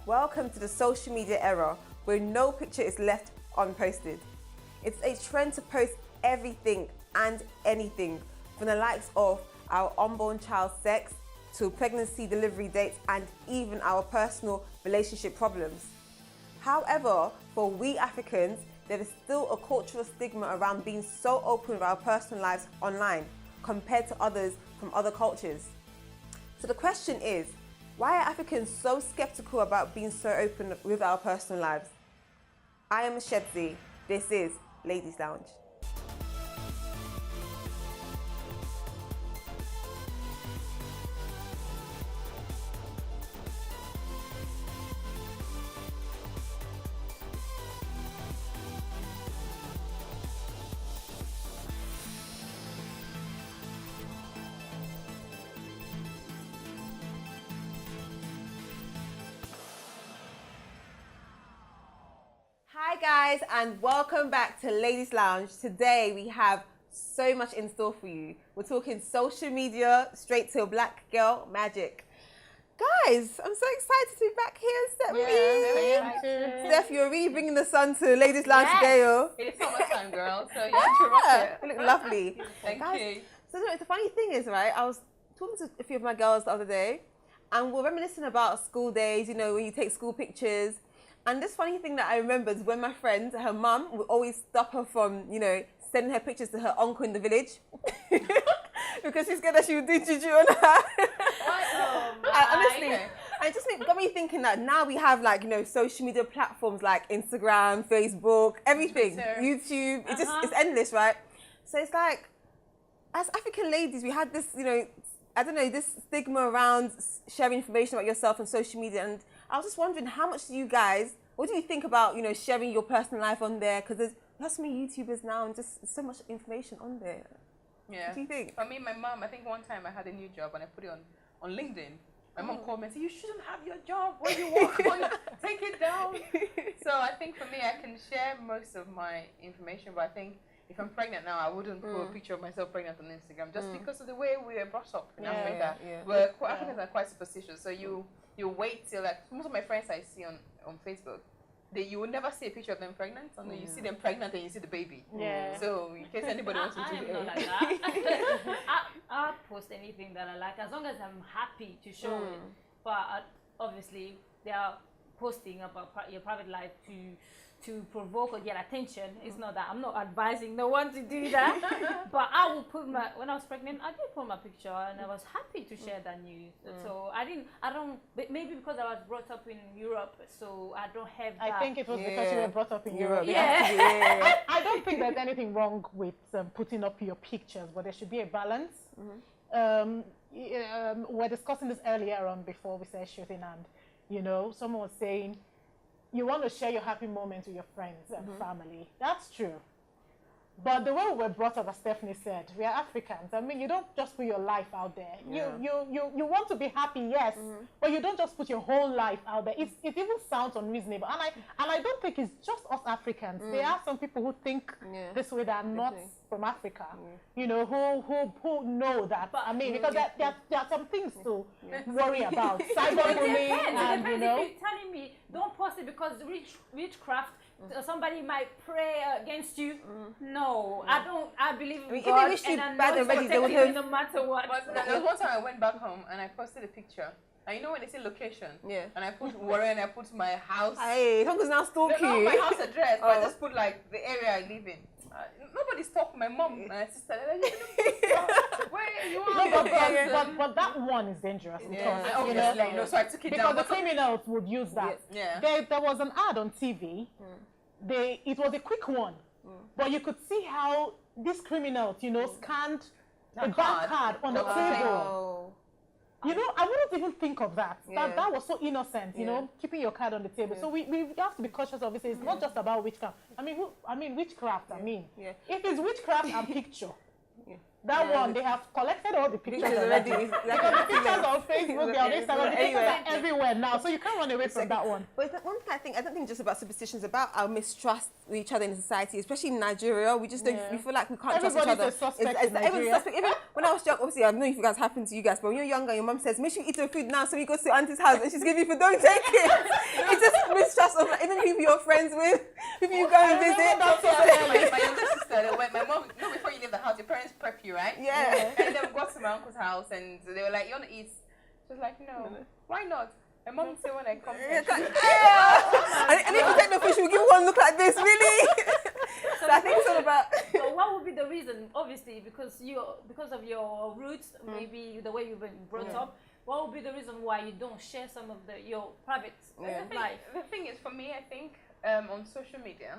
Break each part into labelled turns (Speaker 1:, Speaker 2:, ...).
Speaker 1: Welcome to the social media era where no picture is left unposted. It's a trend to post everything and anything, from the likes of our unborn child's sex to pregnancy delivery dates and even our personal relationship problems. However, for we Africans, there is still a cultural stigma around being so open with our personal lives online compared to others from other cultures. So the question is, why are Africans so skeptical about being so open with our personal lives? I am Shedzi. This is Ladies Lounge. Hi guys, and welcome back to Ladies Lounge. Today we have so much in store for you. We're talking social media straight to black girl magic. Guys, I'm so excited to be back here, Steph. Steph, you're really bringing the sun to Ladies Lounge today, yo.
Speaker 2: It's summertime, girl, so you have to rock it.
Speaker 1: You look lovely.
Speaker 2: Thank you.
Speaker 1: So the funny thing is, right, I was talking to a few of my girls the other day, and we're reminiscing about school days, you know, when you take school pictures. And this funny thing that I remember is when my friend, her mum, would always stop her from, you know, sending her pictures to her uncle in the village because she's scared that she would do juju on her. Honestly, and it just got me thinking that now we have, like, you know, social media platforms like Instagram, Facebook, everything, YouTube. It's just it's endless, right? So it's like, as African ladies, we had this, you know, I don't know, this stigma around sharing information about yourself on social media. And I was just wondering, how much do you guys, what do you think about, you know, sharing your personal life on there? Because there's so many YouTubers now and just so much information on there.
Speaker 2: Yeah.
Speaker 1: What do you think?
Speaker 2: For me, my mom, I think one time I had a new job and I put it on LinkedIn. My mom called me and said, you shouldn't have your job when you walk on, take it down. So I think for me, I can share most of my information, but I think if I'm pregnant now, I wouldn't put a picture of myself pregnant on Instagram just because of the way we were brought up in Africa. Africans are quite superstitious, so you wait till, like, most of my friends I see on Facebook, you will never see a picture of them pregnant, and then you see them pregnant and you see the baby.
Speaker 3: Yeah.
Speaker 2: So in case anybody wants to do it.
Speaker 3: I am not like that. I'll post anything that I like as long as I'm happy to show it. But obviously, they are posting about your private life to provoke or get attention. It's not that I'm not advising no one to do that. But I will put when I was pregnant, I did put my picture and I was happy to share that news. So I don't, maybe because I was brought up in Europe, so I don't have that.
Speaker 4: I think it was because you were brought up in Europe.
Speaker 3: Yeah.
Speaker 4: I don't think there's anything wrong with putting up your pictures, but there should be a balance. We're discussing this earlier on before we started shooting, and, you know, someone was saying, you want to share your happy moments with your friends and family. That's true. But the way we were brought up, as Stephanie said, we are Africans. I mean, you don't just put your life out there. Yeah. You want to be happy, yes, but you don't just put your whole life out there. It even sounds unreasonable. And I don't think it's just us Africans. There are some people who think this way that are not from Africa, you know, who know that. But, I mean, because there are some things to worry about. Cyberbullying, and, you know.
Speaker 3: If you're telling me, don't post it because witchcraft, somebody might pray against you. No, I don't. I believe in God, and I know it's no matter what.
Speaker 2: But there was one time I went back home and I posted a picture. And you know when they say location? Yeah. And I put Warren and I put my house.
Speaker 1: Hey, Tonko's now stalking.
Speaker 2: No, not my house address, but I just put, like, the area I live in. Nobody stalked my mom and my sister. Where you are?
Speaker 4: But that one is dangerous. Because,
Speaker 2: you know, so I took it down.
Speaker 4: Because the criminals would use that.
Speaker 2: Yeah.
Speaker 4: There was an ad on TV. It was a quick one. But you could see how these criminals, you know, scanned the bank card on the table. You know, I wouldn't even think of that. That was so innocent, you know, keeping your card on the table. So we have to be cautious of it. It's not just about witchcraft. I mean witchcraft, If it's witchcraft and picture, That one, they have collected all the pictures already. Because the pictures on Facebook, they're on Instagram, the pictures are everywhere now, so you can't run away from that one.
Speaker 1: But one thing I don't think just about superstitions, about our mistrust with each other in society, especially in Nigeria. We just don't, we feel like we can't trust each other.
Speaker 4: Everybody's a suspect in Nigeria.
Speaker 1: Even when I was young, obviously I don't know if you guys happened to you guys, but when you're younger, your mom says, make sure you eat your food now, so we go to your auntie's house and she's giving you food, don't take it. photographs of like, even people you're friends with, people you go and visit.
Speaker 2: My younger sister, my mom, before you leave the house, your parents prep you, right?
Speaker 1: Yeah.
Speaker 2: And then we got to my uncle's house and they were like, you want to eat? She was like, no. Why not? My mom would say when I come here.
Speaker 1: And if you take the fish, we'll give one look like this, really. So I think it's all about.
Speaker 3: So what would be the reason? Obviously, because of your roots, maybe the way you've been brought up. What would be the reason why you don't share some of your private life?
Speaker 2: The thing is, for me, I think on social media,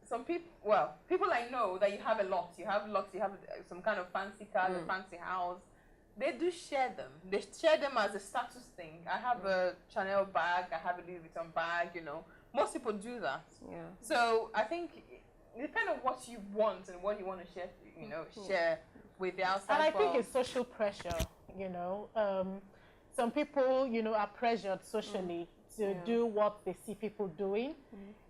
Speaker 2: some people, people I know that you have a lot. You have some kind of fancy car, a fancy house. They do share them. They share them as a status thing. I have a Chanel bag. I have a Louis Vuitton bag. You know, most people do that. Yeah. So I think it depends on what you want and what you want to share. You know, share with the outside.
Speaker 4: And I think it's social pressure. You know, some people, you know, are pressured socially to do what they see people doing.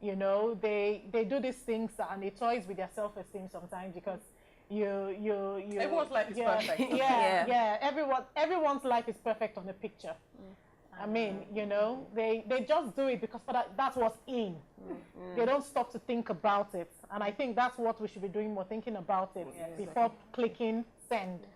Speaker 4: You know, they do these things and it toys with their self-esteem sometimes because.
Speaker 2: Everyone's life is perfect.
Speaker 4: Everyone's life is perfect on the picture. I mean, you know, they just do it because that's what's in. They don't stop to think about it. And I think that's what we should be doing more, thinking about it before clicking send.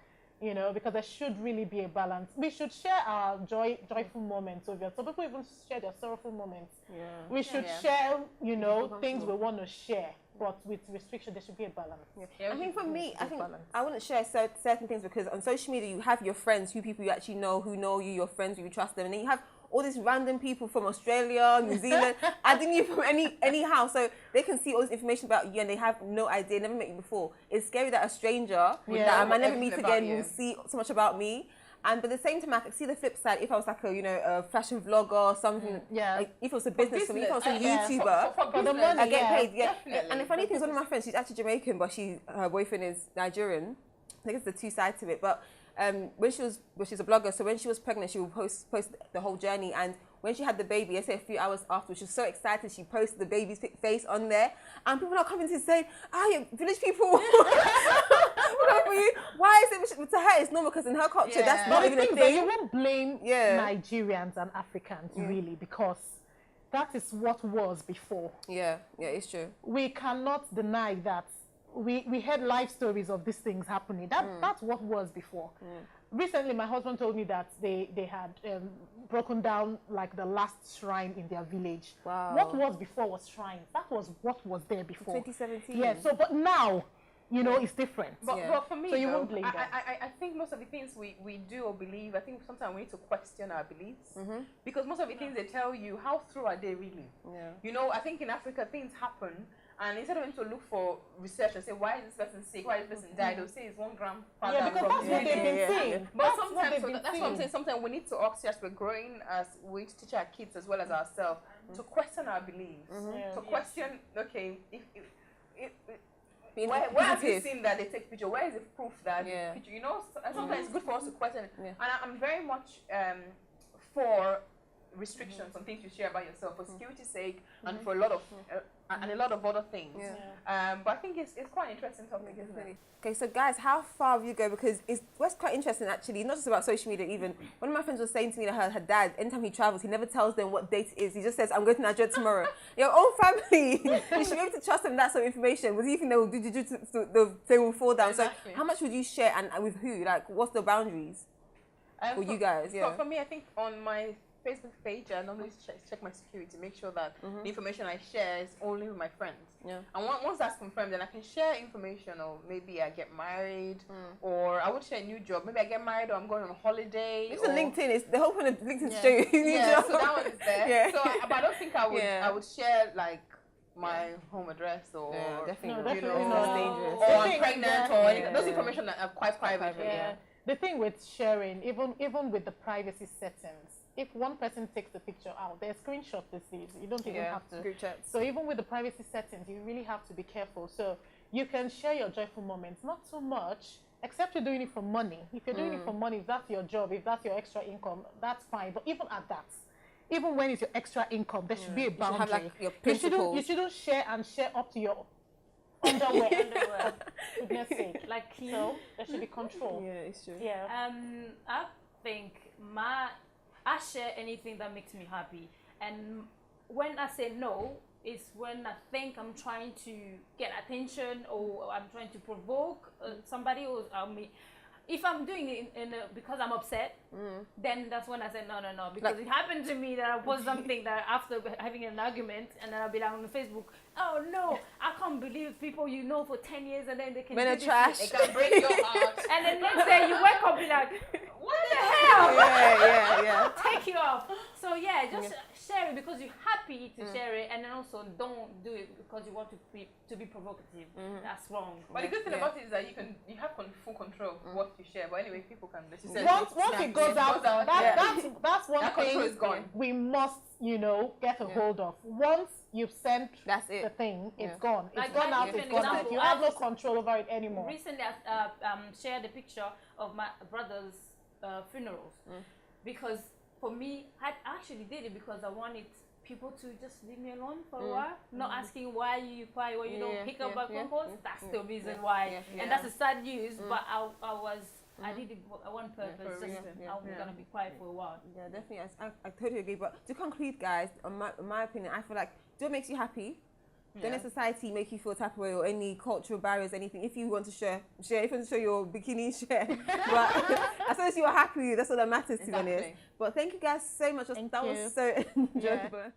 Speaker 4: You know, because there should really be a balance. We should share our joyful moments with you. Some people even share their sorrowful moments. Yeah. We should share, you know, things we want to share. But with restriction, there should be a balance.
Speaker 1: I think for me, I wouldn't share certain things because on social media you have your friends, people you actually know, who know you, your friends, you trust them, and then you have all these random people from Australia, New Zealand, adding you from anyhow, so they can see all this information about you and they have no idea, never met you before. It's scary that a stranger that I might never meet again will see so much about me. But at the same time, I could see the flip side. If I was like a fashion vlogger or something, like if it was a business for me, if I was a YouTuber,
Speaker 2: for the money,
Speaker 1: I get paid.
Speaker 2: Definitely.
Speaker 1: And the funny thing is, one of my friends, she's actually Jamaican, but her boyfriend is Nigerian. I think it's the two sides to it. But she's a blogger, so when she was pregnant, she would post the whole journey. And when she had the baby, I say a few hours after, she was so excited, she posted the baby's face on there. And people are coming to say, you village people. Why is it, to her it's normal because in her culture that's not even a thing.
Speaker 4: You won't blame Nigerians and Africans really because that is what was before. Yeah,
Speaker 1: it's true.
Speaker 4: We cannot deny that we heard life stories of these things happening. That's what was before. Recently, my husband told me that they had broken down like the last shrine in their village.
Speaker 1: Wow.
Speaker 4: What was before was shrines. That was what was there before.
Speaker 1: 2017.
Speaker 4: Yeah. So, but now, you know, it's different.
Speaker 2: But for me,
Speaker 4: so you won't blame them.
Speaker 2: I think most of the things we do or believe, I think sometimes we need to question our beliefs because most of the things they tell you, how true are they really? Yeah. You know, I think in Africa things happen. And instead of going to look for research and say, why is this person sick? Why is this person died? They'll say it's one grandfather.
Speaker 4: Yeah, because that's what they've been saying.
Speaker 2: But sometimes, that's what I'm saying. Sometimes we need to ask, as we're growing, as we teach our kids as well as ourselves, to question our beliefs. To question, okay, where have you seen that they take picture? Where is the proof that picture? You know, sometimes it's good for us to question. And I'm very much for restrictions on things you share about yourself for security's sake and for a lot of other things. But I think it's quite an interesting topic, isn't it?
Speaker 1: Okay, so guys, how far have you go? Because what's quite interesting actually, not just about social media even. One of my friends was saying to me that her dad, anytime he travels, he never tells them what date it is. He just says, I'm going to Nigeria tomorrow. Your own family, you should be able to trust them that sort of information. Because you think they will they will fall down.
Speaker 2: Exactly.
Speaker 1: So how much would you share and with who? Like, what's the boundaries for you guys?
Speaker 2: For me, I think on my Facebook page, I normally check my security, make sure that the information I share is only with my friends. Yeah. And once that's confirmed, then I can share information, or maybe I get married, or I would share a new job. Maybe I get married, or I'm going on holiday.
Speaker 1: It's on LinkedIn. It's the whole point of LinkedIn is show you a new job.
Speaker 2: So that one is there. So, but I don't think I would share like my home address or
Speaker 1: definitely
Speaker 2: you know,
Speaker 1: not dangerous.
Speaker 2: Or I'm pregnant or anything. Those information are quite private.
Speaker 4: The thing with sharing, even with the privacy settings, if one person takes the picture out, there's screenshots these days. You don't even have to.
Speaker 1: Group chats.
Speaker 4: So even with the privacy settings, you really have to be careful. So you can share your joyful moments, not too much, except you're doing it for money. If you're doing it for money, if that's your job, if that's your extra income, that's fine. But even at that, even when it's your extra income, there should be a boundary.
Speaker 1: You should have like your principles.
Speaker 4: You shouldn't share up to your underwear. For goodness sake.
Speaker 3: Like,
Speaker 4: so there should be control.
Speaker 1: Yeah, it's true.
Speaker 4: Yeah.
Speaker 3: I think my I share anything that makes me happy. And when I say no, it's when I think I'm trying to get attention or I'm trying to provoke somebody or me. If I'm doing it because I'm upset, then that's when I say no. Because it happened to me that I post something that after having an argument, and then I'll be like on Facebook, oh no, I can't believe people you know for 10 years and then they can do
Speaker 1: trash.
Speaker 2: They can break your heart.
Speaker 3: And then next day you wake up, be like, what the hell?
Speaker 1: Yeah.
Speaker 3: Take you off. So yeah, just share it because you're happy to share it, and then also don't do it because you want to be provocative. That's wrong.
Speaker 2: But the good thing about it is that you have full control of what you share. But anyway, people can.
Speaker 4: Once it goes out, that's one
Speaker 2: that
Speaker 4: thing
Speaker 2: control is gone.
Speaker 4: we must, get a hold of. Once you've sent
Speaker 1: That's it.
Speaker 4: the thing, it's gone. It's
Speaker 3: Like,
Speaker 4: gone out.
Speaker 3: give
Speaker 4: It's
Speaker 3: an
Speaker 4: gone out.
Speaker 3: example.
Speaker 4: You have no control over it anymore.
Speaker 3: Recently, I shared a picture of my brother's funerals because for me, I actually did it because I wanted people to just leave me alone for a while, not asking why you cry or you don't pick up my phone calls. That's the reason why, and that's a sad news. But I did it for one purpose. I was gonna be quiet for a while.
Speaker 1: Yeah, definitely. I totally agree. But to conclude, guys, in my opinion, I feel like do what makes you happy. Don't let society make you feel type of way or any cultural barriers, anything. If you want to share. If you want to show your bikini, share. But as long as you're happy, that's all that matters, to be honest. But thank you guys so much. That was so enjoyable.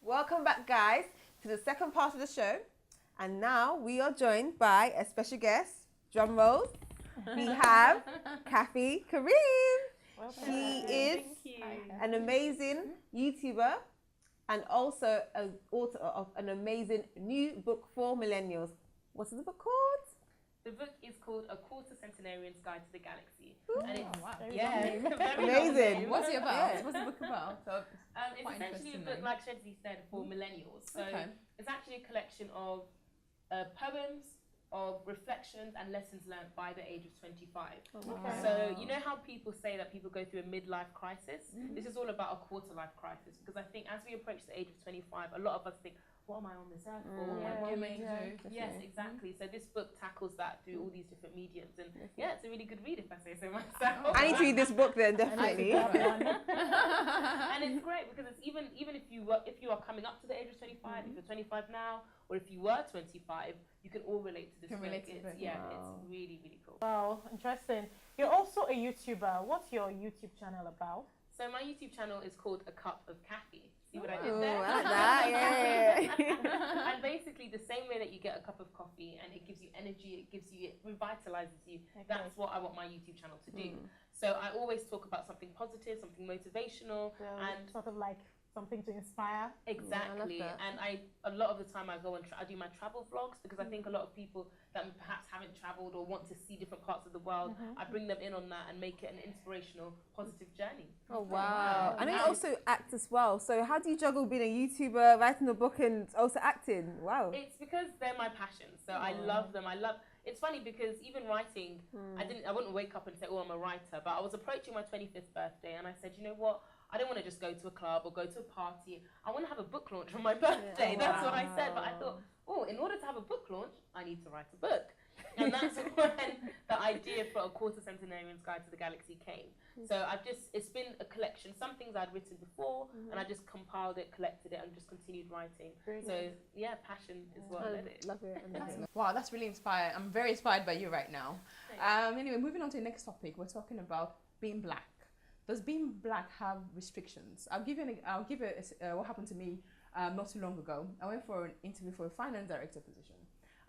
Speaker 1: Welcome back, guys, to the second part of the show. And now we are joined by a special guest, drum rolls. We have Kathy Kareem. She is an amazing YouTuber and also an author of an amazing new book for millennials. What's the book called?
Speaker 5: The book is called A Quarter Centenarian's Guide to the Galaxy.
Speaker 1: Ooh.
Speaker 5: And it's,
Speaker 1: Very amazing.
Speaker 2: What's it about? What's the book about?
Speaker 5: It's essentially a book, like Shedzi said, for millennials. So it's actually a collection of poems, of reflections and lessons learned by the age of 25. So you know how people say that people go through a midlife crisis? This is all about a quarter life crisis, because I think as we approach the age of 25, a lot of us think, what am I on this earth for? What am I doing? Yes, exactly. So this book tackles that through all these different mediums, and it's a really good read if I say so myself.
Speaker 1: I need to read this book then, definitely.
Speaker 5: And it's great because it's even if you are coming up to the age of 25, if you're 25 now, or if you were 25, you can all relate to this book. It's really, really cool.
Speaker 4: Wow, interesting. You're also a YouTuber. What's your YouTube channel about?
Speaker 5: So my YouTube channel is called A Cup of Kathy. See what I did there?
Speaker 1: I like that,
Speaker 5: And basically the same way that you get a cup of coffee and it gives you energy, it revitalizes you. That's what I want my YouTube channel to do. So I always talk about something positive, something motivational, and
Speaker 4: sort of like something to inspire.
Speaker 5: Exactly. And a lot of the time I go and I do my travel vlogs, because I think a lot of people that perhaps haven't traveled or want to see different parts of the world, I bring them in on that and make it an inspirational, positive journey.
Speaker 1: Oh, wow. And you also act as well. So how do you juggle being a YouTuber, writing a book, and also acting? Wow.
Speaker 5: It's because they're my passion. So I love them. It's funny because even writing, I wouldn't wake up and say, oh, I'm a writer, but I was approaching my 25th birthday and I said, you know what? I don't want to just go to a club or go to a party. I want to have a book launch on my birthday. That's what I said. But I thought, in order to have a book launch, I need to write a book. And that's when the idea for A Quarter Centenarian's Guide to the Galaxy came. So it's been a collection. Some things I'd written before, and I just compiled it, collected it, and just continued writing. Passion is what led it.
Speaker 1: Love it.
Speaker 2: Wow, that's really inspiring. I'm very inspired by you right now. Anyway, moving on to the next topic, we're talking about being black. Does being black have restrictions? I'll give what happened to me not too long ago. I went for an interview for a finance director position,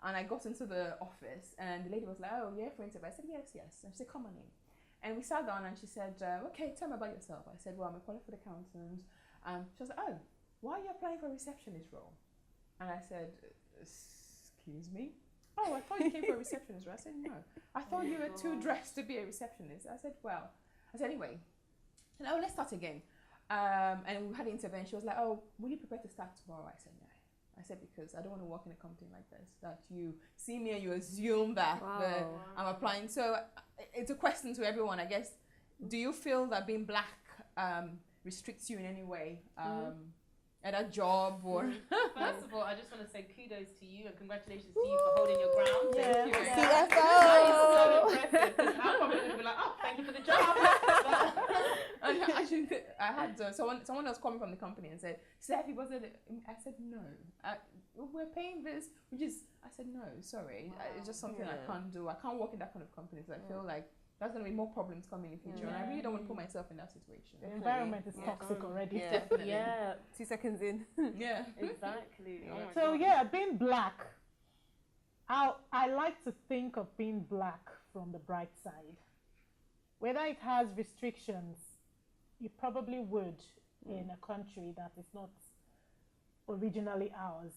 Speaker 2: and I got into the office, and the lady was like, "Oh, you're for interview?" I said, "Yes." And she said, "Come on in." And we sat down, and she said, "Okay, tell me about yourself." I said, "Well, I'm a qualified accountant." She was like, "Oh, why are you applying for a receptionist role?" And I said, "Excuse me." "Oh, I thought you came for a receptionist role." I said, "No, I thought you were too dressed to be a receptionist." I said, "Well," anyway. And let's start again. And we had an intervention. She was like, "Oh, will you prepare to start tomorrow?" I said, "No." I said, because I don't want to work in a company like this, that you see me and you assume that I'm applying. So it's a question to everyone, I guess. Do you feel that being black restricts you in any way at a job or?
Speaker 5: First of all, I just want to say kudos to you and congratulations to you for holding your ground.
Speaker 1: Yeah.
Speaker 5: Thank you.
Speaker 1: CFO.
Speaker 5: That is so impressive. 'Cause I'm probably going to be like, oh, thank you for the job.
Speaker 2: And actually, I had someone else coming from the company and said, "Steph, was it?" I said, "No, we're paying this." I said, "No, sorry, it's just something I can't do. I can't work in that kind of company. So I feel like there's going to be more problems coming in the future, and I really don't want to put myself in that situation."
Speaker 4: The environment is toxic already.
Speaker 1: Yeah.
Speaker 2: Definitely.
Speaker 5: Yeah,
Speaker 1: 2 seconds in.
Speaker 2: Yeah.
Speaker 5: exactly. Oh my
Speaker 4: So
Speaker 5: God.
Speaker 4: yeah, being black, I like to think of being black from the bright side. Whether it has restrictions, you probably would in a country that is not originally ours.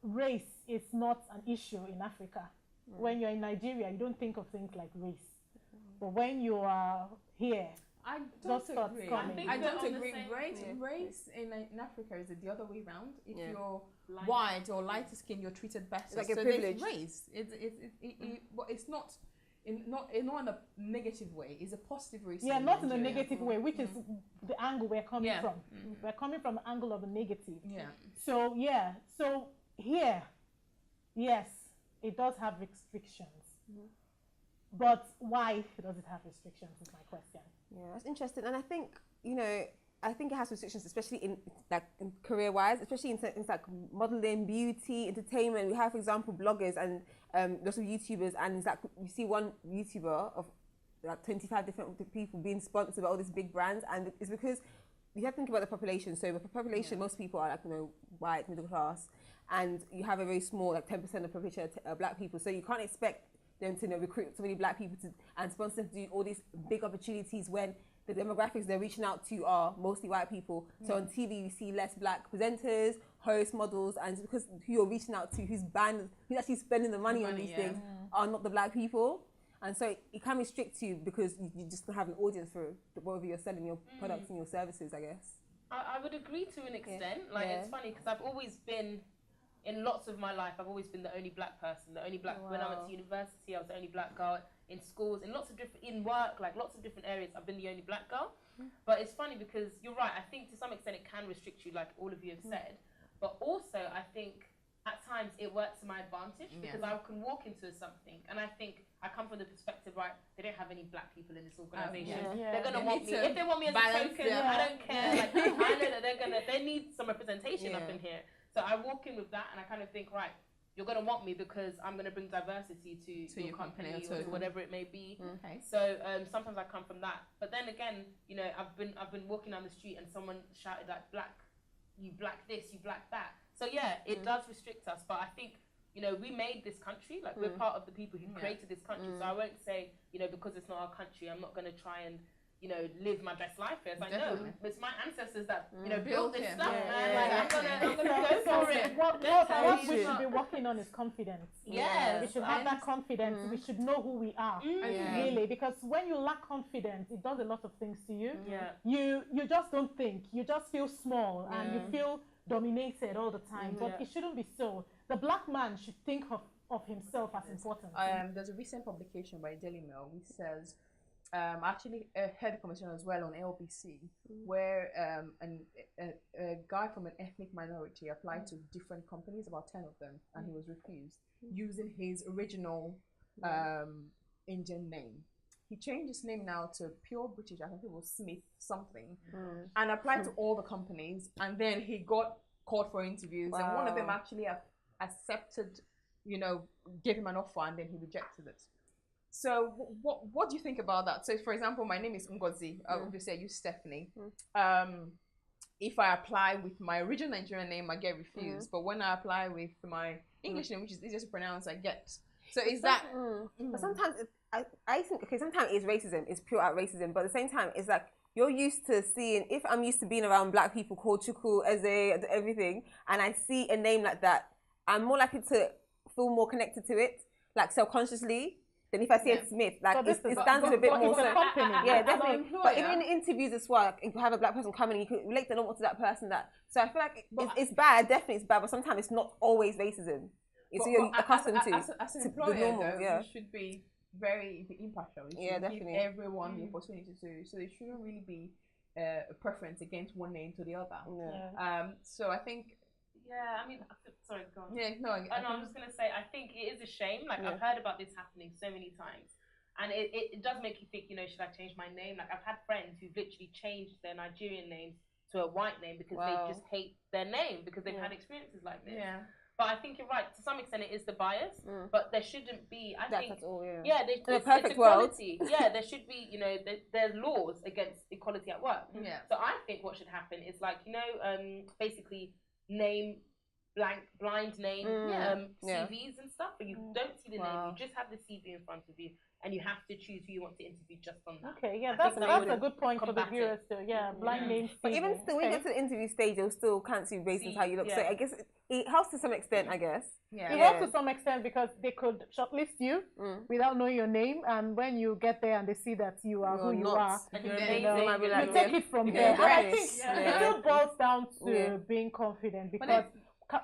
Speaker 4: Race is not an issue in Africa. When you're in Nigeria, you don't think of things like race. But when you are here,
Speaker 2: I
Speaker 4: Those
Speaker 2: don't
Speaker 4: thoughts
Speaker 2: agree.
Speaker 4: coming.
Speaker 2: I don't
Speaker 5: we're on the
Speaker 2: agree.
Speaker 5: same
Speaker 2: Race in Africa is it the other way around. If
Speaker 1: Yeah.
Speaker 2: you're
Speaker 5: Light.
Speaker 2: white or lighter skin, you're treated better.
Speaker 1: It's like a
Speaker 2: so
Speaker 1: privilege.
Speaker 2: there's race. But it's not not in a negative way. It's a positive race.
Speaker 4: yeah, not in a negative way, which is the angle we're coming
Speaker 2: Yeah.
Speaker 4: from. We're coming from the angle of a negative.
Speaker 2: Yeah.
Speaker 4: So yeah, so here, yes, it does have restrictions. But why does it have restrictions is my question.
Speaker 1: Yeah, that's interesting. And I think, I think it has restrictions, especially in career-wise, especially in things like modeling, beauty, entertainment. We have, for example, bloggers and lots of YouTubers, and it's like you see one YouTuber of like 25 different people being sponsored by all these big brands, and it's because you have to think about the population. So the population, most people are like white, middle class, and you have a very small, like 10% of the population are black people. So you can't expect them to recruit so many black people and sponsor them to do all these big opportunities when the demographics they're reaching out to are mostly white people. So on TV you see less black presenters, hosts, models, and it's because who you're reaching out to, who's actually spending the money on these things are not the black people. And so it can restrict you because you just don't have an audience for whatever you're selling your products and your services, I guess.
Speaker 5: I would agree to an extent. It's funny because I've always been, in lots of my life, I've always been the only black person, the only black. When I went to university, I was the only black girl. In schools, in lots of different, in work, like lots of different areas, I've been the only black girl. But it's funny because you're right. I think to some extent it can restrict you, like all of you have said. But also, I think at times it works to my advantage because I can walk into something and I think I come from the perspective, right? They don't have any black people in this organization. They're gonna want me. If they want me as a token, I don't care. Like I know that they need some representation up in here. So I walk in with that and I kind of think, right, you're going to want me because I'm going to bring diversity to your company or to whatever it may be.
Speaker 2: Okay.
Speaker 5: So sometimes I come from that. But then again, I've been walking down the street and someone shouted like, you black this, you black that. So yeah, it does restrict us. But I think, we made this country, like we're part of the people who created this country. So I won't say, because it's not our country, I'm not going to try and live my best life here. It's like, no, it's my ancestors that, built this stuff, man. Like, I'm gonna go for it.
Speaker 4: What we should be working on is confidence.
Speaker 5: Yes.
Speaker 4: We should have that confidence. We should know who we are, really. Because when you lack confidence, it does a lot of things to you.
Speaker 5: Yeah.
Speaker 4: You just don't think. You just feel small and you feel dominated all the time. But it shouldn't be so. The black man should think of himself as important.
Speaker 2: There's a recent publication by Daily Mail which says, I actually heard a conversation as well on LBC where a guy from an ethnic minority applied to different companies, about 10 of them, and he was refused using his original Indian name. He changed his name now to pure British, I think it was Smith something, and applied to all the companies, and then he got called for interviews, and one of them actually accepted, gave him an offer, and then he rejected it. So what do you think about that? So for example, my name is Ngozi. Obviously I use Stephanie. If I apply with my original Nigerian name, I get refused. But when I apply with my English name, which is easier to pronounce, I get. So is that?
Speaker 1: But sometimes I think sometimes it's racism. It's pure out racism. But at the same time, it's like you're used to seeing. If I'm used to being around black people called Chuku, Eze, everything, and I see a name like that, I'm more likely to feel more connected to it, like subconsciously. then if I say Smith, like
Speaker 4: So this
Speaker 1: it
Speaker 4: is
Speaker 1: stands with a bit
Speaker 4: but
Speaker 1: more.
Speaker 4: it's a company.
Speaker 1: Yeah,
Speaker 2: As an
Speaker 1: definitely.
Speaker 2: employer.
Speaker 1: But even in interviews as well, like, if you have a black person coming, you can relate to them to that person. So I feel like it's bad. Definitely, it's bad. But sometimes it's not always racism. It's you're accustomed to.
Speaker 2: As an
Speaker 1: to
Speaker 2: employer,
Speaker 1: the normal,
Speaker 2: though,
Speaker 1: yeah.
Speaker 2: you should be very impartial. You should
Speaker 1: definitely.
Speaker 2: give everyone the opportunity to. So there shouldn't really be a preference against one name to the other.
Speaker 1: Yeah.
Speaker 2: So I think.
Speaker 5: Yeah, I mean, sorry, go on.
Speaker 2: Yeah, no.
Speaker 5: I'm just gonna say, I think it is a shame. Like I've heard about this happening so many times, and it does make you think. You know, should I change my name? Like I've had friends who've literally changed their Nigerian names to a white name because they just hate their name because they've had experiences like this.
Speaker 2: Yeah.
Speaker 5: But I think you're right. To some extent, it is the bias, but there shouldn't be. I think.
Speaker 1: That's all. Yeah.
Speaker 5: Yeah,
Speaker 1: In a perfect world.
Speaker 5: Yeah, there should be. You know, there's laws against equality at work.
Speaker 2: Yeah.
Speaker 5: So I think what should happen is like basically name blind name CVs and stuff, but you don't see the name. You just have the CV in front of you, and you have to choose who you want to interview just on that.
Speaker 4: Okay, yeah,
Speaker 5: I
Speaker 4: that's
Speaker 5: think that
Speaker 4: a good point for the viewers too. Yeah, blind names.
Speaker 1: But even still, when you get to the interview stage, they'll still can't see based on how you look. So I guess it helps to some extent, I guess.
Speaker 2: Yeah.
Speaker 4: It helps to some extent because they could shortlist you without knowing your name, and when you get there and they see that you are who you are,
Speaker 5: and you're
Speaker 2: then
Speaker 5: amazing.
Speaker 4: you take it from there. And I think it still boils down to being confident because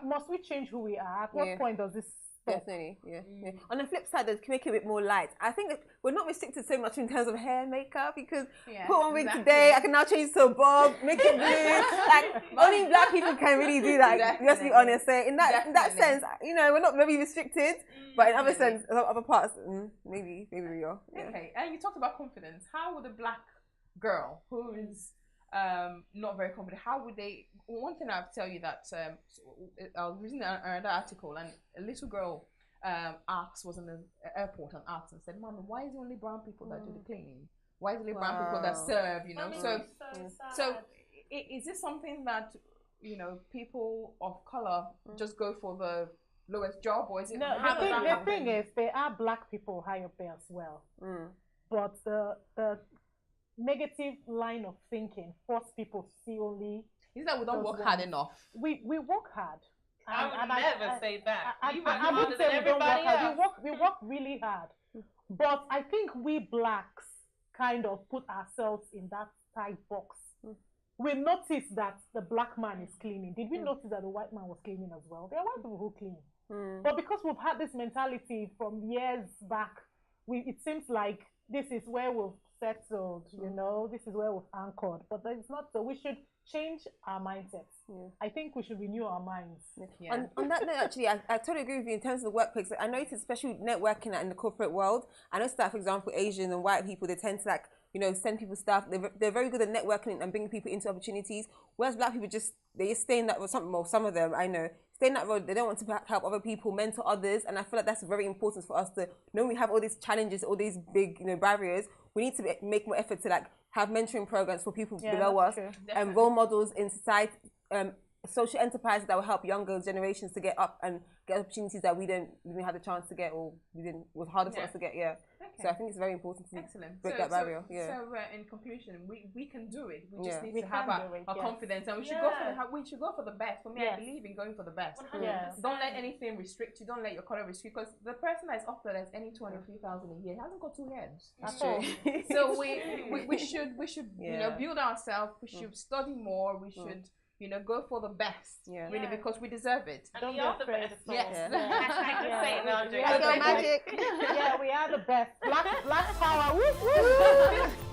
Speaker 4: must we change who we are? At what point does this stop?
Speaker 1: Definitely, yeah. On the flip side, they can make it a bit more light. I think that we're not restricted so much in terms of hair makeup because put one wig today, I can now change to a bob, make it blue. Like only black people can really do that. Let's be honest. So in that sense, you know, we're not very restricted, but in other sense, other parts, maybe we are. Yeah.
Speaker 2: Okay, and you talked about confidence. How would a black girl who is not very confident, how would they? One thing I'll tell you that I was reading another article, and a little girl was in the airport and asked and said, "Mama, why is it only brown people that do the cleaning? Why is it only brown people that serve?" You know, so is this something that people of color just go for the lowest job, or is it?
Speaker 4: No, the thing is, there are black people high up there as well, but the negative line of thinking force people to see only.
Speaker 2: Is that we don't work hard enough?
Speaker 4: We work hard.
Speaker 5: I would never say that.
Speaker 4: I would say we don't work hard. We work really hard. But I think we blacks kind of put ourselves in that tight box. We noticed that the black man is cleaning. Did we notice that the white man was cleaning as well? There are white people who clean. But because we've had this mentality from years back, it seems like this is where we've settled, this is where we've anchored. But it's not so. We should change our mindsets. I think we should renew our minds.
Speaker 1: On that note, actually, I totally agree with you in terms of the workplace. I noticed, especially networking in the corporate world, I noticed that, for example, Asian and white people, they tend to send people stuff. They're very good at networking and bringing people into opportunities. Whereas black people they just stay in that, some of them, I know, stay in that road. They don't want to help other people, mentor others. And I feel like that's very important for us to know we have all these challenges, all these big, barriers. We need to make more effort to have mentoring programs for people below us and role models in society, social enterprises that will help younger generations to get up and get opportunities that we didn't have the chance to get, or was harder for us to get. Okay. So I think it's very important to break that barrier.
Speaker 2: So in conclusion, we can do it. We just need to have our confidence, and we should go for the best. For me, I believe in going for the best. Don't let anything restrict you. Don't let your color restrict, because the person that's up there that's any 23,000 a year hasn't got two heads.
Speaker 1: That's true.
Speaker 2: So we should build ourselves. We should study more. We should go for the best, really, because we deserve it.
Speaker 5: And we are the best.
Speaker 2: Yes.
Speaker 1: Magic.
Speaker 4: Yeah, we are the best. Black power. Woo, woo.